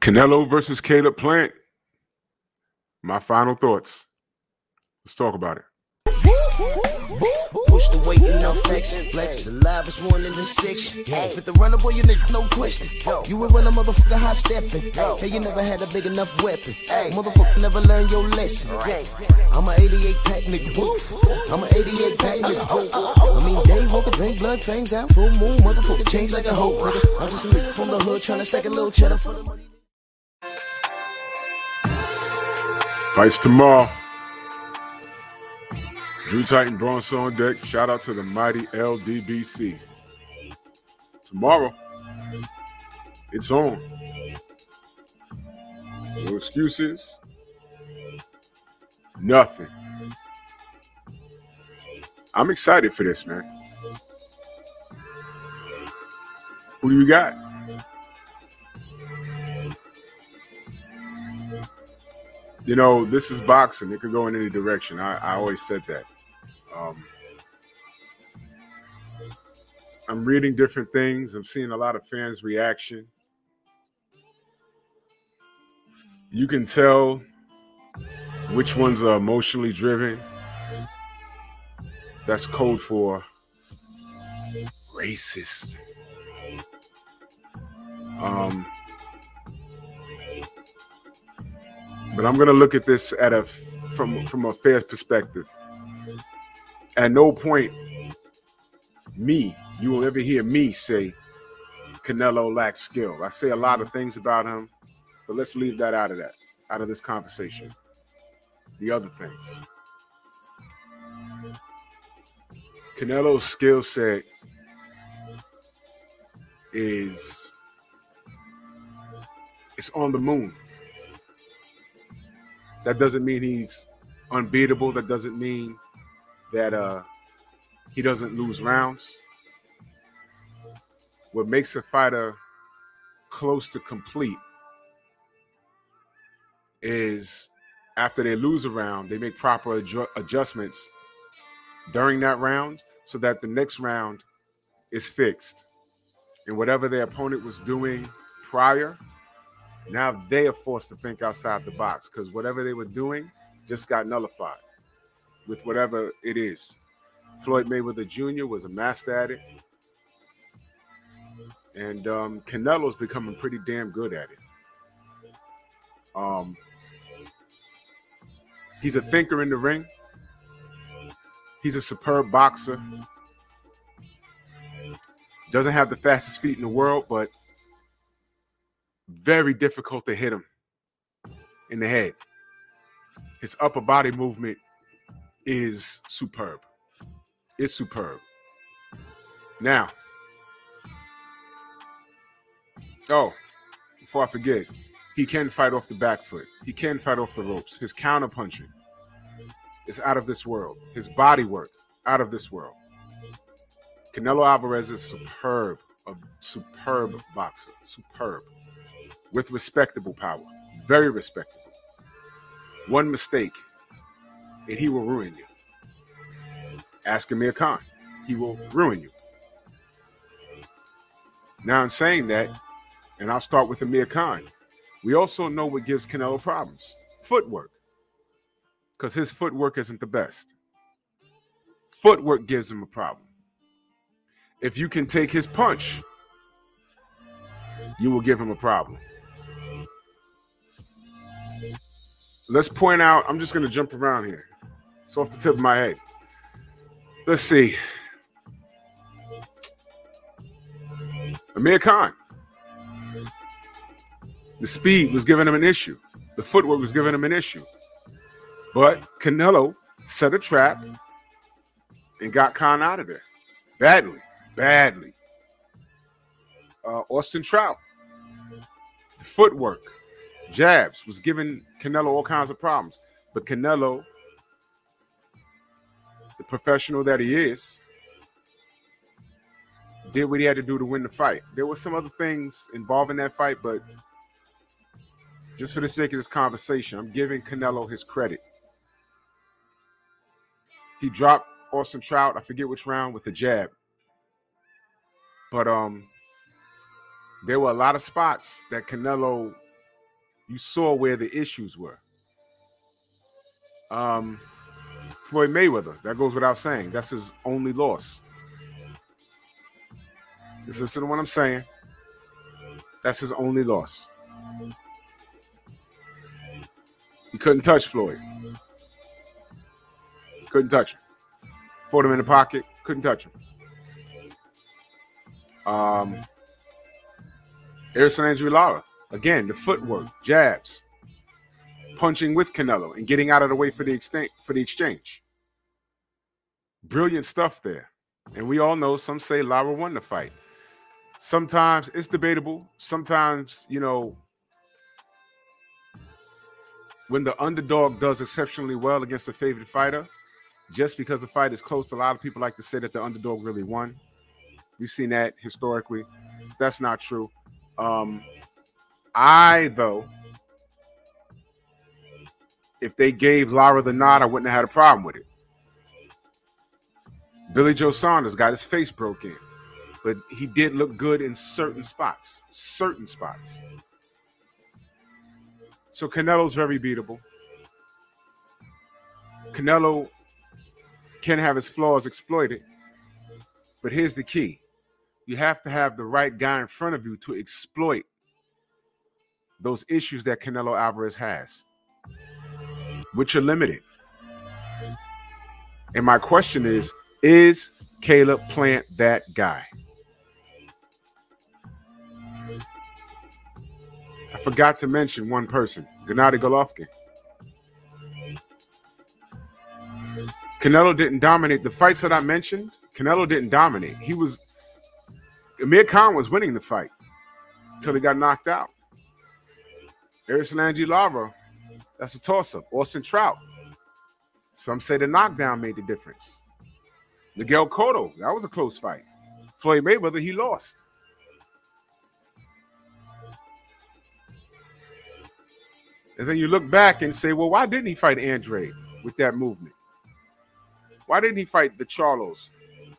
Canelo versus Caleb Plant. My final thoughts. Let's talk about it. Push the weight and no flex. The livest one in the section. With the runner boy, you nigga, no question. You would run a motherfucker high stepping. Hey, you never had a big enough weapon. Motherfucker never learned your lesson. I'm a 88 pack nigga. I'm a 88 pack nigga. I mean, day walker, drink blood, fangs out, full moon, motherfucker change like a hoe, nigga. I'm just a nigga from the hood trying to stack a little cheddar for the money. Fights tomorrow. Drew Titan Bronson on deck. Shout out to the mighty LDBC. Tomorrow, it's on. No excuses. Nothing. I'm excited for this, man. Who do you got? You know, this is boxing. It could go in any direction. I always said that. I'm reading different things. I'm seeing a lot of fans' reaction. You can tell which ones are emotionally driven. That's code for racist. But I'm going to look at this from a fair perspective. At no point, you will ever hear me say Canelo lacks skill. I say a lot of things about him, but let's leave that out of this conversation. The other things. Canelo's skill set is on the moon. That doesn't mean he's unbeatable. That doesn't mean that he doesn't lose rounds. What makes a fighter close to complete is after they lose a round, they make proper adjustments during that round so that the next round is fixed. And whatever their opponent was doing prior, now they are forced to think outside the box because whatever they were doing just got nullified with whatever it is. Floyd Mayweather Jr. was a master at it. And Canelo's becoming pretty damn good at it. He's a thinker in the ring. He's a superb boxer. Doesn't have the fastest feet in the world, but very difficult to hit him in the head. His upper body movement is superb. It's superb. Now, before I forget, he can fight off the back foot. He can fight off the ropes. His counter punching is out of this world. His body work, out of this world. Canelo Alvarez is a superb boxer. Superb. With respectable power. Very respectable. One mistake, and he will ruin you. Ask Amir Khan. He will ruin you. Now, in saying that, and I'll start with Amir Khan, we also know what gives Canelo problems. Footwork. Because his footwork isn't the best. Footwork gives him a problem. If you can take his punch, you will give him a problem. Let's point out, I'm just going to jump around here. It's off the tip of my head. Let's see. Amir Khan. The speed was giving him an issue. The footwork was giving him an issue. But Canelo set a trap and got Khan out of there. Badly. Austin Trout. The footwork, jabs, was giving Canelo all kinds of problems. But Canelo, the professional that he is, did what he had to do to win the fight. There were some other things involved in that fight, but just for the sake of this conversation, I'm giving Canelo his credit. He dropped Austin Trout, I forget which round, with a jab. But there were a lot of spots that Canelo You saw where the issues were. Floyd Mayweather, that goes without saying. That's his only loss. Just listen to what I'm saying. That's his only loss. He couldn't touch Floyd. Couldn't touch him. Fought him in the pocket. Couldn't touch him. Andrew Lara. Again, the footwork, jabs, punching with Canelo and getting out of the way for the exchange. Brilliant stuff there. And we all know, some say Lara won the fight. Sometimes it's debatable. Sometimes, you know, when the underdog does exceptionally well against a favorite fighter, just because the fight is close, a lot of people like to say that the underdog really won. We've seen that historically. That's not true. Though, if they gave Lara the nod, I wouldn't have had a problem with it. Joe Saunders got his face broken, but he did look good in certain spots. Certain spots. So Canelo's very beatable. Canelo can have his flaws exploited, but here's the key. You have to have the right guy in front of you to exploit those issues that Canelo Alvarez has, which are limited. And my question is Caleb Plant that guy? I forgot to mention one person, Gennady Golovkin. Canelo didn't dominate. The fights that I mentioned, Canelo didn't dominate. Amir Khan was winning the fight until he got knocked out. Andrew Lara, that's a toss-up. Austin Trout. Some say the knockdown made the difference. Miguel Cotto, that was a close fight. Floyd Mayweather, he lost. And then you look back and say, well, why didn't he fight Andre with that movement? Why didn't he fight the Charlos,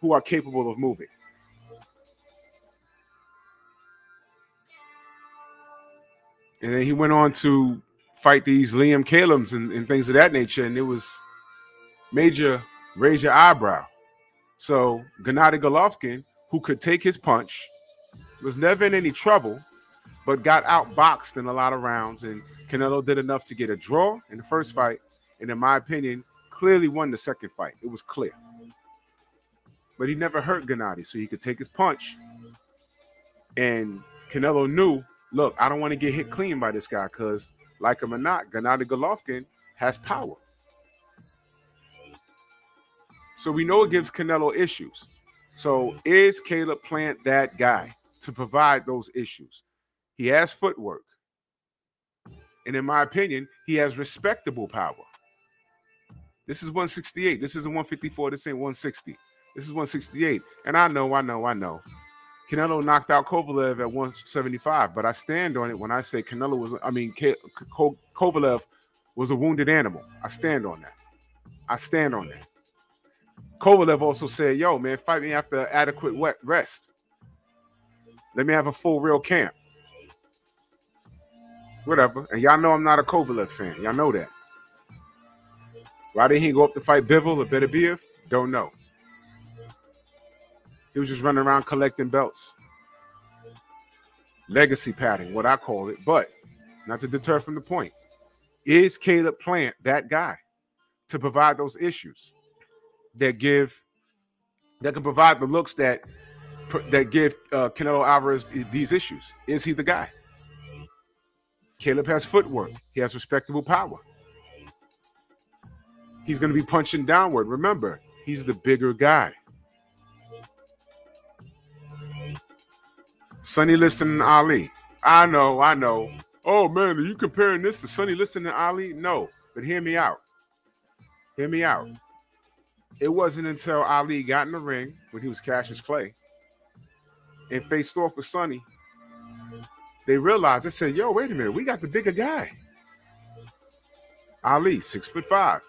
who are capable of moving? And then he went on to fight these Liam Callums and things of that nature, and it was major raise your eyebrow. So Gennady Golovkin, who could take his punch, was never in any trouble, but got outboxed in a lot of rounds, and Canelo did enough to get a draw in the first fight, and in my opinion, clearly won the second fight. It was clear. But he never hurt Gennady, so he could take his punch. And Canelo knew, look, I don't want to get hit clean by this guy because, like him or not, Gennady Golovkin has power. So we know it gives Canelo issues. So is Caleb Plant that guy to provide those issues? He has footwork. And in my opinion, he has respectable power. This is 168. This isn't 154. This ain't 160. This is 168. And I know. Canelo knocked out Kovalev at 175, but I stand on it when I say Kovalev was a wounded animal. I stand on that. Kovalev also said, yo, man, fight me after adequate rest. Let me have a full real camp. Whatever. And y'all know I'm not a Kovalev fan. Y'all know that. Why didn't he go up to fight Bivol or Beterbiev? Don't know. He was just running around collecting belts. Legacy padding, what I call it. But not to deter from the point. Is Caleb Plant that guy to provide those issues that can provide the looks that give Canelo Alvarez these issues? Is he the guy? Caleb has footwork. He has respectable power. He's going to be punching downward. Remember, he's the bigger guy. Sonny Liston and Ali. I know. Oh, man, are you comparing this to Sonny Liston and Ali? No, but hear me out. It wasn't until Ali got in the ring when he was Cassius Clay and faced off with Sonny, they realized, they said, yo, wait a minute, we got the bigger guy. Ali, 6'5",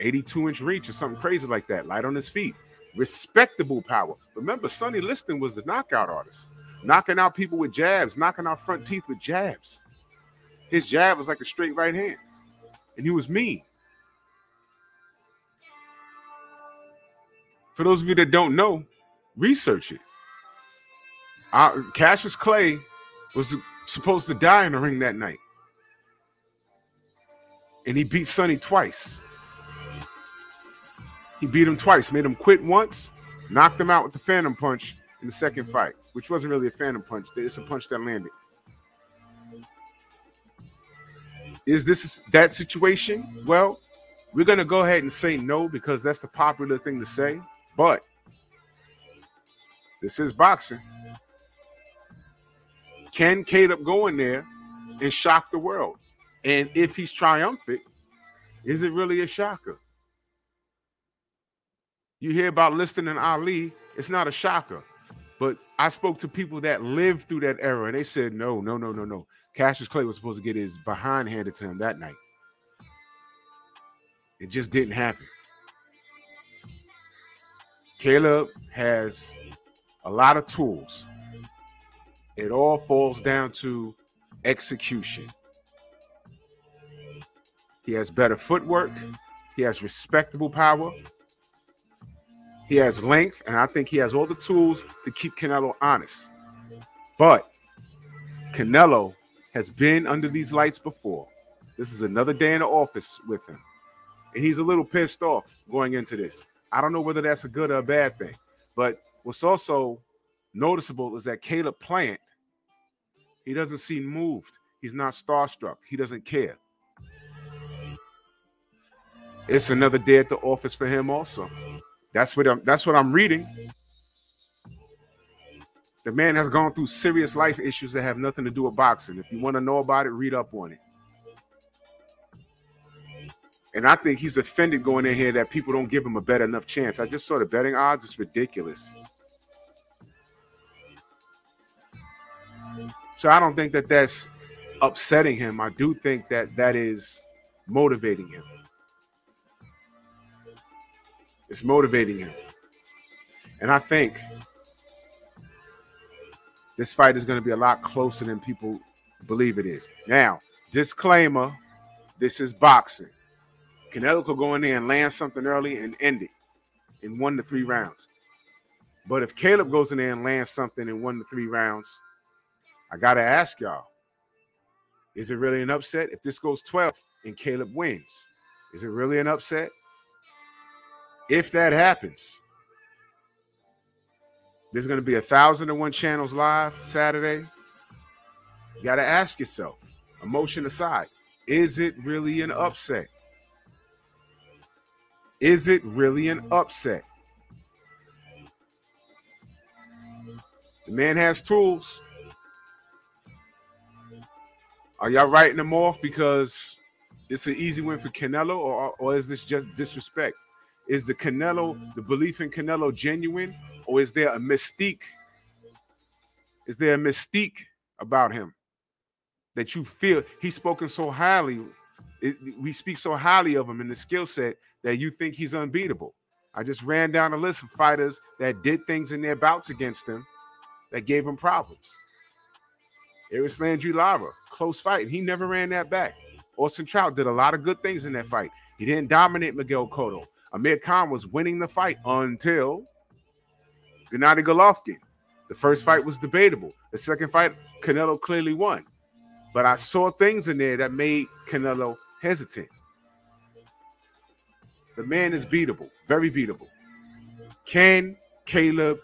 82-inch reach or something crazy like that, light on his feet. Respectable power. Remember, Sonny Liston was the knockout artist, knocking out people with jabs, knocking out front teeth with jabs. His jab was like a straight right hand. And he was mean. For those of you that don't know, research it. Cassius Clay was supposed to die in the ring that night. And he beat Sonny twice. He beat him twice, made him quit once, knocked him out with the Phantom Punch in the second fight, which wasn't really a Phantom Punch. It's a punch that landed. Is this that situation? Well, we're going to go ahead and say no because that's the popular thing to say. But this is boxing. Can Caleb go in there and shock the world? And if he's triumphant, is it really a shocker? You hear about Liston and Ali, it's not a shocker. But I spoke to people that lived through that era, and they said, no. Cassius Clay was supposed to get his behind handed to him that night. It just didn't happen. Caleb has a lot of tools. It all falls down to execution. He has better footwork. He has respectable power. He has length, and I think he has all the tools to keep Canelo honest. But Canelo has been under these lights before. This is another day in the office with him. And he's a little pissed off going into this. I don't know whether that's a good or a bad thing. But what's also noticeable is that Caleb Plant, he doesn't seem moved. He's not starstruck. He doesn't care. It's another day at the office for him also. That's what I'm reading. The man has gone through serious life issues that have nothing to do with boxing. If you want to know about it, read up on it. And I think he's offended going in here that people don't give him a better enough chance. I just saw the betting odds. It's ridiculous. So I don't think that that's upsetting him. I do think that that is motivating him. It's motivating him. And I think this fight is going to be a lot closer than people believe it is. Now, disclaimer, this is boxing. Canelo could go in there and land something early and end it in 1 to 3 rounds. But if Caleb goes in there and lands something in 1 to 3 rounds, I got to ask y'all, is it really an upset? If this goes 12 and Caleb wins, is it really an upset? If that happens, there's going to be 1,001 channels live Saturday. You got to ask yourself, emotion aside, is it really an upset? Is it really an upset? The man has tools. Are y'all writing them off because it's an easy win for Canelo, or is this just disrespect? Is the belief in Canelo genuine, or is there a mystique? Is there a mystique about him that you feel he's spoken so highly? We speak so highly of him in the skill set that you think he's unbeatable. I just ran down a list of fighters that did things in their bouts against him that gave him problems. Eris Landry Lara, close fight. He never ran that back. Austin Trout did a lot of good things in that fight. He didn't dominate Miguel Cotto. Amir Khan was winning the fight until Gennady Golovkin. The first fight was debatable. The second fight, Canelo clearly won. But I saw things in there that made Canelo hesitant. The man is beatable, very beatable. Can Caleb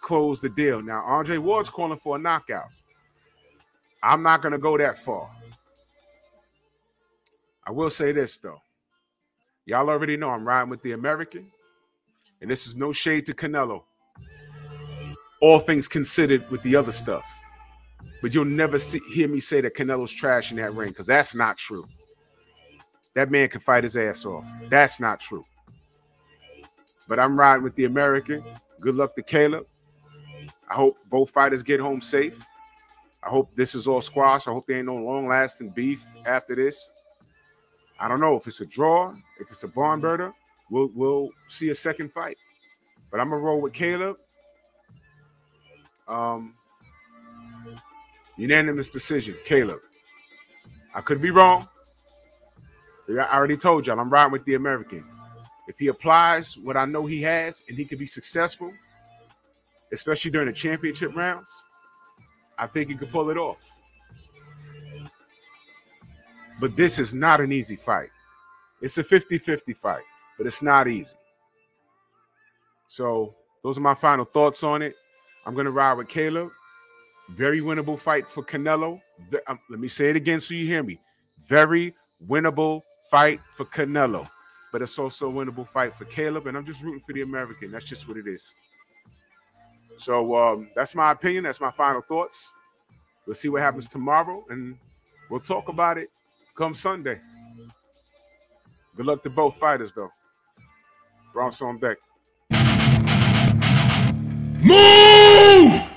close the deal? Now, Andre Ward's calling for a knockout. I'm not going to go that far. I will say this, though. Y'all already know I'm riding with the American, and this is no shade to Canelo. All things considered with the other stuff. But you'll never hear me say that Canelo's trash in that ring, because that's not true. That man can fight his ass off. That's not true. But I'm riding with the American. Good luck to Caleb. I hope both fighters get home safe. I hope this is all squash. I hope there ain't no long-lasting beef after this. I don't know if it's a draw, if it's a barn burner. We'll see a second fight. But I'm going to roll with Caleb. Unanimous decision, Caleb. I could be wrong. I already told y'all I'm riding with the American. If he applies what I know he has and he can be successful, especially during the championship rounds, I think he could pull it off. But this is not an easy fight. It's a 50-50 fight, but it's not easy. So those are my final thoughts on it. I'm going to ride with Caleb. Very winnable fight for Canelo. Let me say it again so you hear me. Very winnable fight for Canelo. But it's also a winnable fight for Caleb, and I'm just rooting for the American. That's just what it is. So that's my opinion. That's my final thoughts. We'll see what happens tomorrow, and we'll talk about it come Sunday. Good luck to both fighters, though. Bronx on deck. Move!